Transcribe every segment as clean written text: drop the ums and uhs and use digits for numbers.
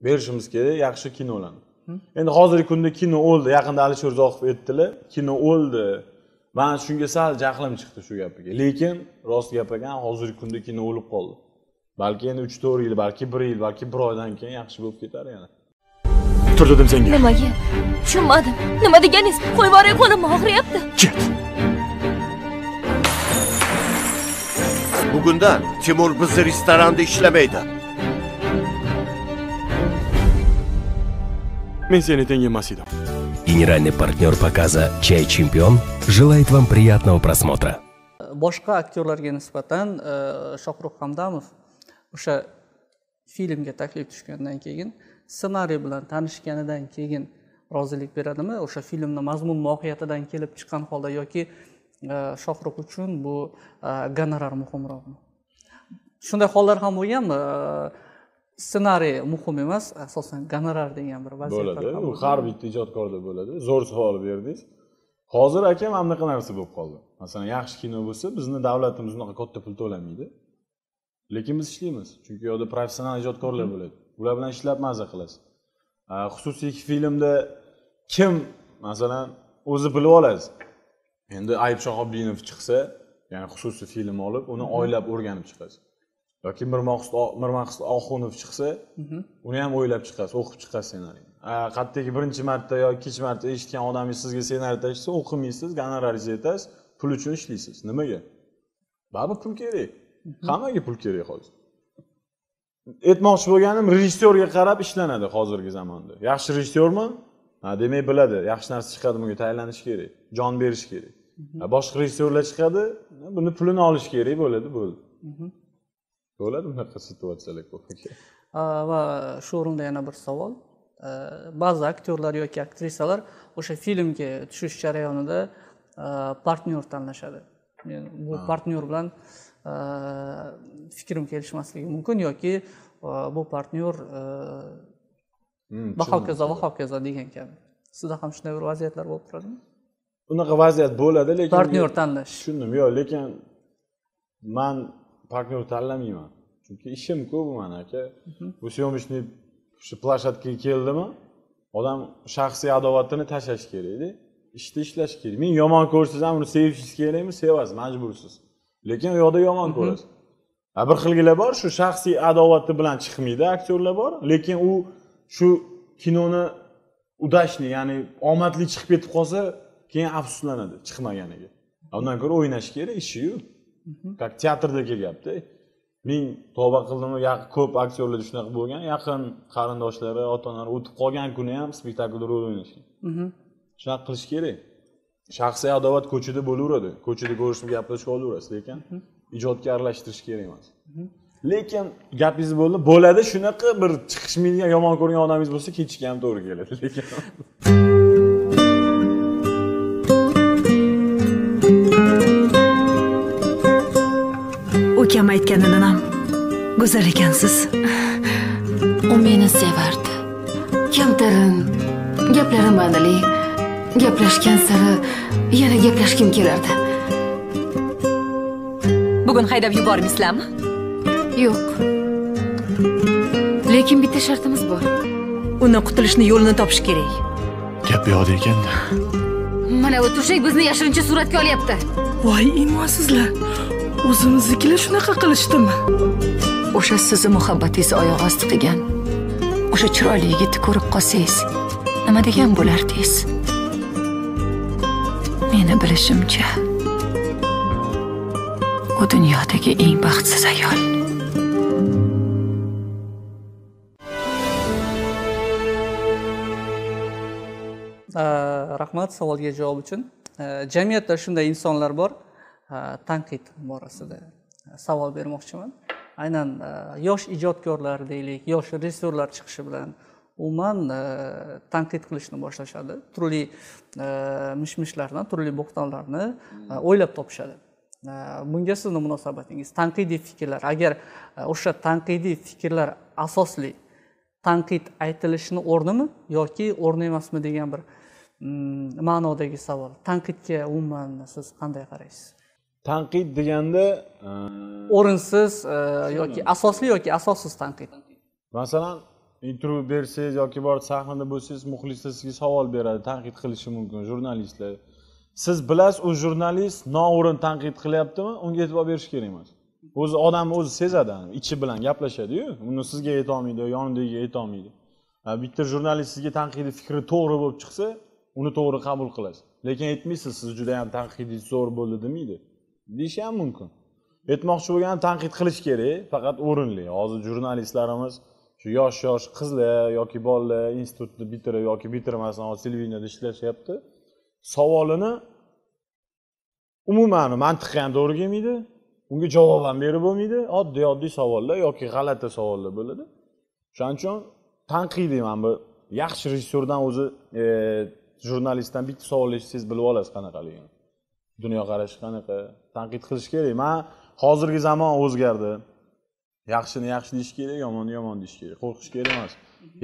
berishimiz kerak yaxshi kinolarni. Endi hozirgi kunda kino o'ldi, yaqinda Alisher Uzoqov aytdilar, kino o'ldi. Men shunga sal jahlim chiqdi shu gapiga. Lekin rost gap ekan, hozirgi kunda kino o'lib qoldi. Balki endi 3-4 yil, balki 1 yil, balki 1 oydan keyin yaxshi bo'lib ketar yana. Tur dedim senga. Nimaga? Tushunmadim. Nima deganingiz? Qo'yib yuboring, qo'lim og'riyapti. Ket. Bugundan Timur bizni restoranda ishlamaydi. Men seni tengi emas edim. Генеральный партнер показа «Чай Чемпион» желает вам приятного просмотра. Boshqa aktyorlarga nisbatan Shohrux Hamdamov o'sha filmga taklif tushgandan keyin, ssenariy bilan tanishganidan keyin rozilik beradimi? O'sha filmning mazmun mohiyatidan kelib chiqqan holda yoki Shohrux uchun bu gonorar muhimroqmi? Shunday hollar ham bo'lganmi? Ssenariy muhim emas, asosan gonorar degan bir vaziyatlar bo'ladi. Bu har bitta ijodkorda bo'ladi. Zo'r savol berdingiz. Hozir akam ham anaqa narsa bo'lib qoldi. Masalan, yaxshi kino bo'lsa, bizni davlatimiz unaqa katta pul to'lamaydi. Lekin biz ishlaymiz. Chunki yo'da professional ijodkorlar bo'ladi. Ular bilan ishlab maza qilasiz. Xususiy filmda kim, masalan, o'zi bilib olasiz. Endi Ayib Shahobiddinov chiqsa, ya'ni xususiy film olib, uni oylab o'rganib chiqasiz. Yoki Mirmaqsud Oxunov chiqsa, uni ham o'ylab chiqasiz, o'qib chiqasiz ssenariyni. Qattaki birinchi marta yoki ikkinchi marta eshitgan odamingiz sizga ssenariy tashisa, o'qimaysiz, gonoraringizni aytasiz, pul uchun ishlaysiz. Nimaga? Baribir pul kerak. Hammaga pul kerak hozir. Aytmoqchi bo'lganim, rejissyorga qarab ishlanadi hozirgi zamonda. Yaxshi rejissyormi? Demak biladi, yaxshi narsa chiqadi, bunga tayyorlanish kerak, jon berish kerak. Boshqa rejissyorlar chiqadi, buni pulini olish kerak bo'ladi. Bo'ladi bunaqa situatsiyalar ko'p. Va shu o'rinda yana bir savol. Ba'zi aktyorlar yoki aktrisalar o'sha filmga tushish jarayonida partnyor tanlashadi. Bu partnyor bilan fikrim kelishmasligi mumkin yoki bu partnyor va hokazo degan kabi. Sizda ham shunday bir vaziyatlar bo'lib turadimi? Bunaqa vaziyat bo'ladi, lekin partnyor tanlash. Tushundim. Yo'q, lekin men partnyor tanlamayman. Chunki ishim ko'p bu men aka. Bu syomishniy shu plashatkaga keldimi, odam shaxsiy adovatini tashlash kerak-da. Ishda ishlash kerak. Men yomon ko'rsangiz ham uni sevishingiz kerakmi? Sevasiz, majbursiz. Lekin u yoqda yomon ko'rasiz. Bir xilgilar bor, shu shaxsiy adovati bilan chiqmaydi, aktyorlar bor, lekin u shu kinoni udashni, ya'ni omadli chiqib ketib qolsa, keyin afsuslanadi chiqmaganiga. Undan ko'ra o'ynash kerak, ishi-yu. Как teatrda kelyapti. Men tavba qildim, ko'p aktyorlarda shunaqa bo'lgan, yaqin qarindoshlari, ota-onalar o'tib qolgan kuni ham spektaklda rol o'ynashgan. Shunaqa qilish kerak. Shaxsiy adovat ko'chada bo'laveradi. Ko'chada ko'rishib gaplashib olaverasiz, lekin ijodga aralashtirish kerak emas. Lekin gapingiz bo'ladi, shunaqa bir chiqishmaydigan, yomon ko'rgan odamingiz bo'lsa, kechikka ham to'g'ri keladi, lekin Ukam aytganidan ham go'zal ekansiz. U meni sevardi. Kamtarin, gaplarim ma'noli. Gaplashgan sari yana gaplashkim kelardi. Bugun haydab yubormaysizlarmi? Yo'q. Lekin bitta shartimiz bor. Uni qutulishni yo'lini topish kerak. Gap yo'qda ekan-da. Mana bu turshak bizni yashirincha suratga olyapti. Voy, imonsizlar. O'zimiznikilar shunaqa qilishdimi? O'sha sizni muhabbatingiz oyoq osti qilgan. O'sha chiroyli yigitni ko'rib qolsangiz, nima degan bo'lardingiz? Meni bilishimcha, u dunyodagi eng baxtsiz ayol. Rahmat savolga javob uchun. Jamiyatda shunday insonlar bor, tanqid borasida savol bermoqchiman. Aynan yosh ijodkorlar deylik, yosh rejissyorlar chiqishi bilan umuman tanqid qilishni boshlashadi. Turli mishmishlardan, turli bo'xtonlarni o'ylab topishadi. Bunga sizning munosabatingiz, tanqidiy fikrlar, agar o'sha tanqidiy fikrlar asosli tanqid aytilishini o'rnimi yoki o'rni emasmi degan bir ma'nodagi savol. Tanqidga umuman siz qanday qaraysiz? Tanqid deganda o'rinsiz yoki asosli yoki asossiz tanqid. Masalan, intervyu bersangiz yoki borib sahnada bo'lsangiz, muxlislar sizga savol beradi, tanqid qilishi mumkin, jurnalistlar. Siz bilasiz, u jurnalist noo'rin tanqid qilyaptimi, unga e'tibor berish kerak emas. O'zi odam o'zi sezadi, ichi bilan gaplashadi-yu, uni sizga ayta olmaydi, yonidagiga ayta olmaydi. Bitta jurnalist sizga tanqidiy fikri to'g'ri bo'lib chiqsa, uni to'g'ri qabul qilasiz. Lekin aytmaysiz, siz juda ham tanqidingiz zo'r bo'ldi demaydi. Deyish ham mumkin. Aytmoqchi bo'lganim, tanqid qilish kerak, faqat o'rinli. Hozir jurnalistlarimiz shu yosh qizlar yoki bolalar institutni bitirib yoki bitirmasdan hozir televideniyada ishlashyapti. Savolini umuman mantiqqa ham to'g'ri kelmaydi. Unga javob ham berib bo'lmaydi. Oddiy savollar yoki g'alati savollar bo'ladi. Shuning uchun tanqidiy mana bu yaxshi rejissyordan o'zi jurnalistdan bitta savol eshitsangiz bilib olasiz qanaqaligini. Dunyoqarashi qanaqa, tanqid qilish kerak. Men hozirgi zamon o'zgardi. Yaxshini yaxshi deyish kerak, yomonni yomon deyish kerak. Qo'rqish kerak emas.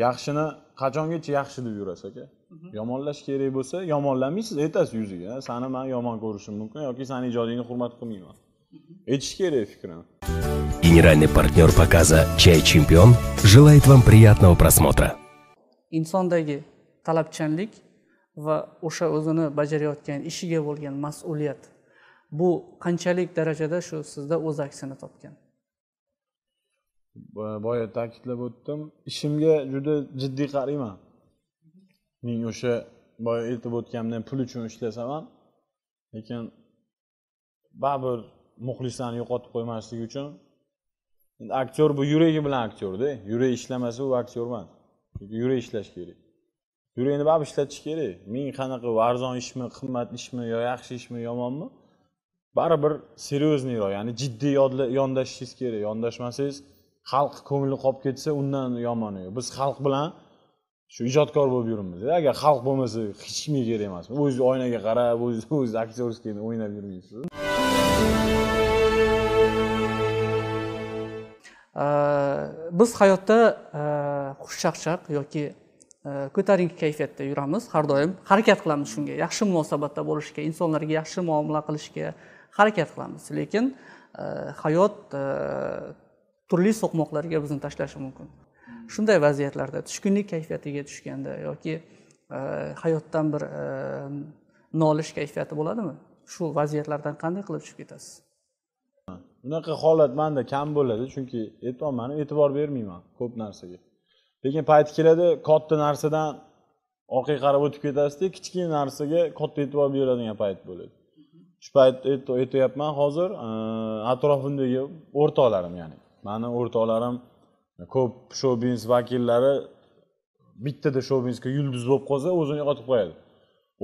Yaxshini qachongacha yaxshi deb yurasiz aka? Yomonlash kerak bo'lsa, yomonlamaysiz, aytasiz yuziga. Seni men yomon ko'rishim mumkin yoki seni ijodingni hurmat qilmayman. Aytish kerak fikrini. Генеральный партнер показа «Чай Чемпион» желает вам приятного просмотра. Insondagi talabchanlik va o'sha o'zini bajarayotgan ishiga bo'lgan mas'uliyat bu qanchalik darajada shu sizda o'z aksini topgan? Boya ta'kidlab o'tdim, ishimga juda jiddiy qarayman. Men o'sha boya aytib o'tganimdan pul uchun ishlasam ham, lekin baribir muxlislarni yo'qotib qo'ymaslik uchun aktyor bu yuragi bilan aktyorda. Yurak ishlamasa u aktyor emas. Yurak ishlash kerak. Yurakni baribir ishlatish kerak. Men qanaqa arzon ishmi, qimmat ishmi, yo yaxshi ishmi, yomonmi? Baribir seryozniyroq, ya'ni jiddiy yondashishingiz kerak. Yondashmasangiz xalq ko'ngli qolib ketsa, undan yomoni yo'q. Biz xalq bilan shu ijodkor bo'lib yuribmiz. Agar xalq bo'lmasa, hech kimga kerak emas. O'zingiz oynaga qarab, o'zingiz aktyorskiyni o'ynab yurmaysiz. Biz hayotda xushchaqchaq yoki ko'tarinki kayfiyatda yuramiz, har doim harakat qilamiz shunga, yaxshi munosabatda bo'lishga, insonlarga yaxshi muomala qilishga harakat qilamiz. Lekin hayot turli so'qmoqlarga bizni tashlashi mumkin. Shunday vaziyatlarda tushkunlik kayfiyatiga tushganda yoki hayotdan bir nolish kayfiyati bo'ladimi? Shu vaziyatlardan qanday qilib chiqib ketasiz? Bunaqa holat menda kam bo'ladi, chunki aytmoqman, e'tibor bermayman ko'p narsaga. Lekin payt keladi, katta narsadan orqaga qarab o'tib ketasiz-da, kichkina narsaga katta e'tibor beradigan payt bo'ladi. Shu payt aytyapman hozir atrofimdagi o'rtoqlarim, ya'ni meni o'rtoqlarim ko'p shou-biznes vakillari bittada shou-biznesga yulduz bo'lib qolsa, o'zini yo'qotib qo'yadi.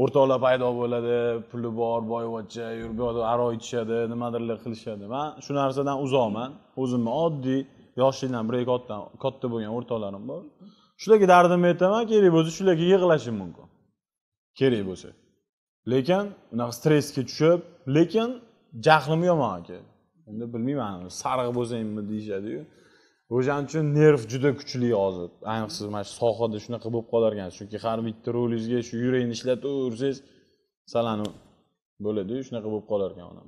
O'rtoqlar paydo bo'ladi, puli bor, boyvachcha, yurib aro ichishadi, nimadirlar qilishadi. Men shu narsadan uzoqman. O'zimni oddiy yoshlikdan bir katta bo'lgan o'rtoqlarim bor. Shularga dardimni aytaman, kerak bo'lsa shularga yig'lashim mumkin. Kerak bo'lsa. Lekin unaqa stressga tushib, lekin jahlim yomon aka. Endi bilmayman, sariq bo'lsangmi deyshadi-yu. O'shaning uchun nerv juda kuchli hozir. Ayniqsa mana shu sohada shunaqa bo'lib qolar ekan. Chunki har bitta rolingizga shu yurakni ishlataversangiz, salani bo'ladi-yu, shunaqa bo'lib qolar ekan odam.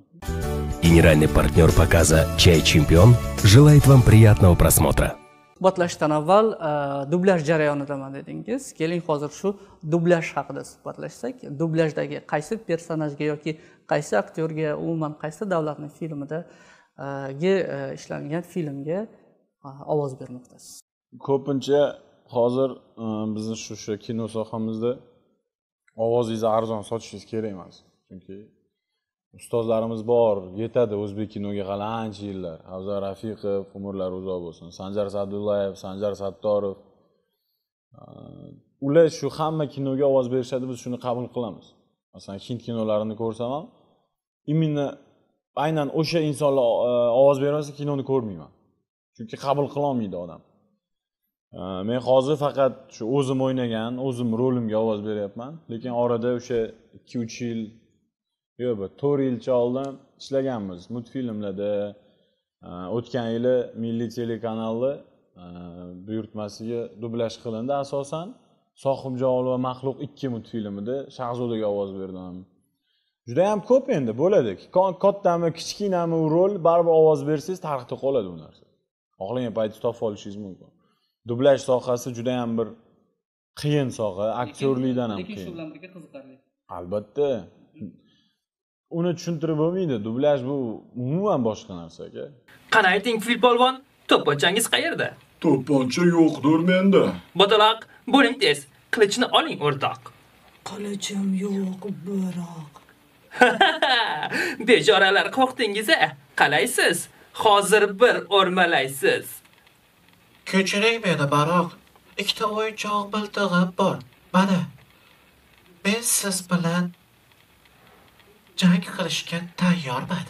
Генеральный партнер показа «Чай Чемпион» желает вам приятного просмотра. Suhbatlashishdan avval dublyaj jarayonidaman dedingiz. Keling hozir shu dublyaj haqida suhbatlashsak. Dublyajdagi qaysi personajga yoki qaysi aktyorga, umuman qaysi davlatning filmida ishlangan filmga ovoz bermoqdasiz? Ko'pincha hozir bizni shu kino sohamizda ovozingizni arzon sotishingiz kerak emas. Chunki ustozlarimiz bor, yetadi o'zbek kinoga hali ancha yillar. Avzar Rafiqov, umrlari uzoq bo'lsin. Sanjar Sadullayev, Sanjar Sattorov. Ular shu hamma kinoga ovoz berishadi, biz shuni qabul qilamiz. Masalan, hind kinolarini ko'rsam ham, aynan o'sha insonlar ovoz bermasa kinoni ko'rmayman. Chunki qabul qila olmaydi odam. Men hozir faqat shu o'zim o'ynagan, o'zim rolimga ovoz beryapman, lekin orada o'sha 2-3 yil yo'q, 4 yilcha oldin ishlaganmiz multfilmlarda. O'tgan yili Milliy telekanalda buyurtmasiga dublyaj qilindi asosan. Sohibjamol va Maxluq 2 multfilmida Shahzodaga ovoz berdim. Juda ham ko'p endi bo'ladi. Kattami, kichkinami rol, baribir ovoz bersangiz tarixda qoladi u narsa. Xohlagan paytda topib olishingiz mumkin. Dublyaj sohasi juda ham bir qiyin soha, aktyorlikdan ham lekin shu qiyin. bilan birga qiziqarli. Albatta. Uni tushuntirib bo'lmaydi. Dublyaj bu umuman boshqa narsa aka. Qani ayting, Filpolvon, to'pponchangiz qayerda? To'pponcha yo'qdir menda. Botaloq, bo'ling tez. Qilichni oling, o'rtoq. Qilichim yo'q, biroq. Bejoralar qo'rqdingiz-a? Qalaysiz? Hozir bir o'rmalaysiz. Kechiring meni, baroq. Ikkita o'yinchoq miltig'im bor. Mana. Men siz bilan jang qilishga tayyorman.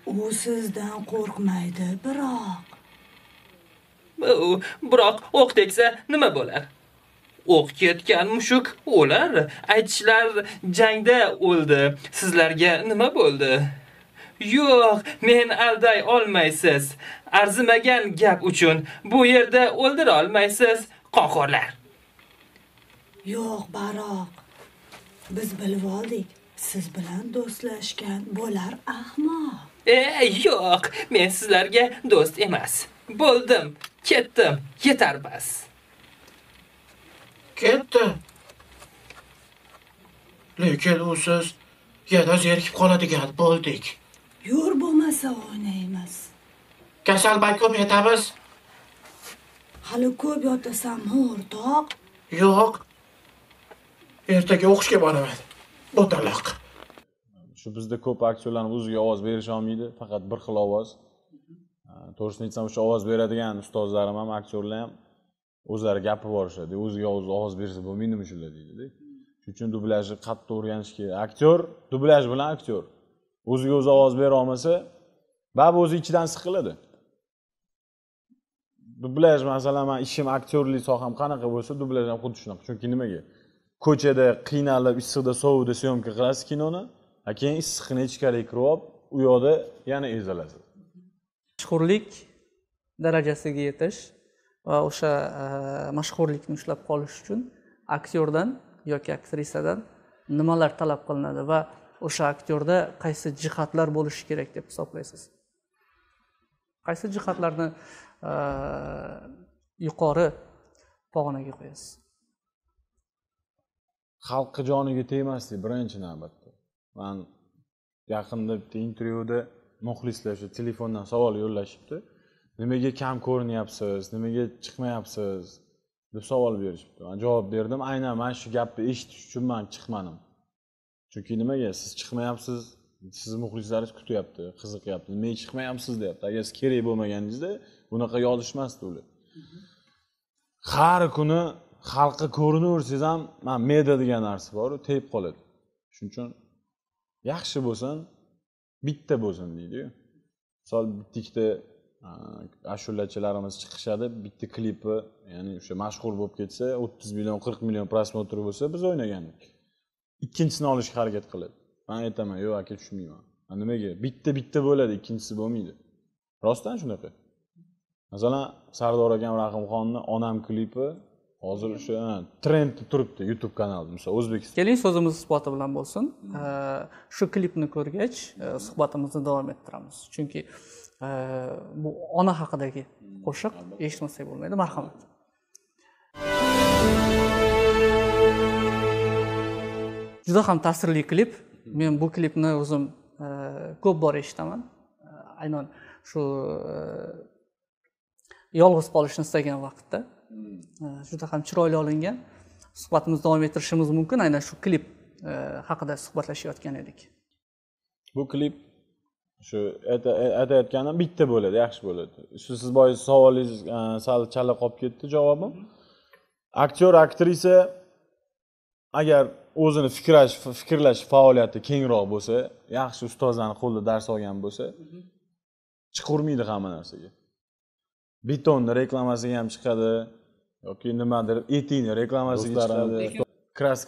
U sizdan qo'rqmaydi, biroq. Biroq o'q tegsa nima bo'lar? O'q ketgan mushuk o'lar. Aytishlar jangda o'ldi. Sizlarga nima bo'ldi? Yo'q, men alday olmaysiz. Arzimagan gap uchun bu yerda o'ldira olmaysiz, qonxo'rlar. Yo'q, baroq. Biz bilib oldik. Siz bilan do'stlashgan bo'lar ahmoq. Yo'q, men sizlarga do'st emas. Bo'ldim, ketdim, yetar bas. Ketdi. Lekin usiz yana zerikib qoladigan bo'ldik. Yur bo'lmasa o'ynaymiz. Kasalmand ko'p yetamiz? Hali ko'p yotasanmi, o'rtoq? Yo'q. Ertaga o'qishga boraman. Botaloq. Shu bizda ko'p aktyorlarning o'ziga ovoz berisha olmaydi, faqat bir xil ovoz. To'g'risini aytsam, o'sha ovoz beradigan ustozlarim ham, aktyorlar ham o'zlari gapib borishadi. O'ziga ovoz bersa bo'lmaydimi shular deydi-da. Shuning uchun dublyajni qattiq o'rganish kerak. Aktyor dublyaj bilan aktyor. O'ziga o'zi ovoz bera olmasa, baribir o'zi ichidan siqiladi. Dublyaj masalan, men ishim aktyorlik soham qanaqa bo'lsa, dublyaj ham xuddi shunaqa. Chunki nimaga? Ko'chada qiynalib, issiqda, sovuqda syomka qilasiz kinoni, keyin issiqni ichkariga kirib olib, u yoqda yana ezilasiz. Mashhurlik darajasiga yetish va o'sha mashhurlikni ushlab qolish uchun aktyordan yoki aktrisadan nimalar talab qilinadi va o'sha aktyorda qaysi jihatlar bo'lishi kerak deb hisoblaysiz? Qaysi jihatlarni yuqori pog'onaga qo'yasiz? Xalqqa joniga tegmaslik birinchi navbatda. Men yaqinda bitta intervyuda muxlislar shu telefondan savol yo'llashibdi. Nimaga kam ko'rinyapsiz? Nimaga chiqmayapsiz? deb savol berishibdi. Men javob berdim, aynan men shu gapni eshitish uchun men chiqmadim. Chunki nimaga siz chiqmayapsiz? Siz muxlislaringiz kutyapti, qiziqyapti. Nimaga chiqmayapsiz deyapti. Agar siz kerak bo'lmaganingizda bunaqa yozishmasdi ular. Har kuni xalqqa ko'rinaversangiz ham, men media degan narsa bor, u tegib qoladi. Shuning uchun yaxshi bo'lsin, bitta bo'lsin deydi-ku. Misol bitta ashulachilarimiz chiqishadi, bitta klipi, ya'ni o'sha mashhur bo'lib ketsa, 30 million, 40 million prosmotr bo'lsa, biz o'ynagandik. Ikkinchisini olishga harakat qiladi. Men aytaman, yo'q aka, tushunmayman. Nimaga? Bitta bo'ladi, ikkinchisi bo'lmaydi. Rostdan shunaqa. Masalan, Sardor akam Rahimxonning Onam klipi hozir o'sha trendda turibdi YouTube kanalida, misol O'zbekiston. Keling, so'zimiz isboti bilan bo'lsin. Shu klipni ko'rgach, suhbatimizni davom ettiramiz. Chunki bu ona haqidagi qo'shiq eshitmasak bo'lmaydi. Marhamat. Juda ham ta'sirli klip. Men bu klipni o'zim ko'p bor eshitaman. Aynan shu yolg'iz qolishni istagan vaqtda juda ham chiroyli olingan. Suhbatimizni davom ettirishimiz mumkin. Aynan shu klip haqida suhbatlashayotgan edik. Bu klip shu aytayotganim bitta bo'ladi, yaxshi bo'ladi. Shu siz boya savolingiz sal chala qolib ketdi javobim. Aktyor, aktrisa agar o'zini fikrlash faoliyati kengroq bo'lsa, yaxshi ustozlarning qo'lida dars olgan bo'lsa, chiqurmaydi hamma narsaga. Betonni reklamasiga ham chiqadi yoki nimadir etikni reklamasiga chiqadi. Kraska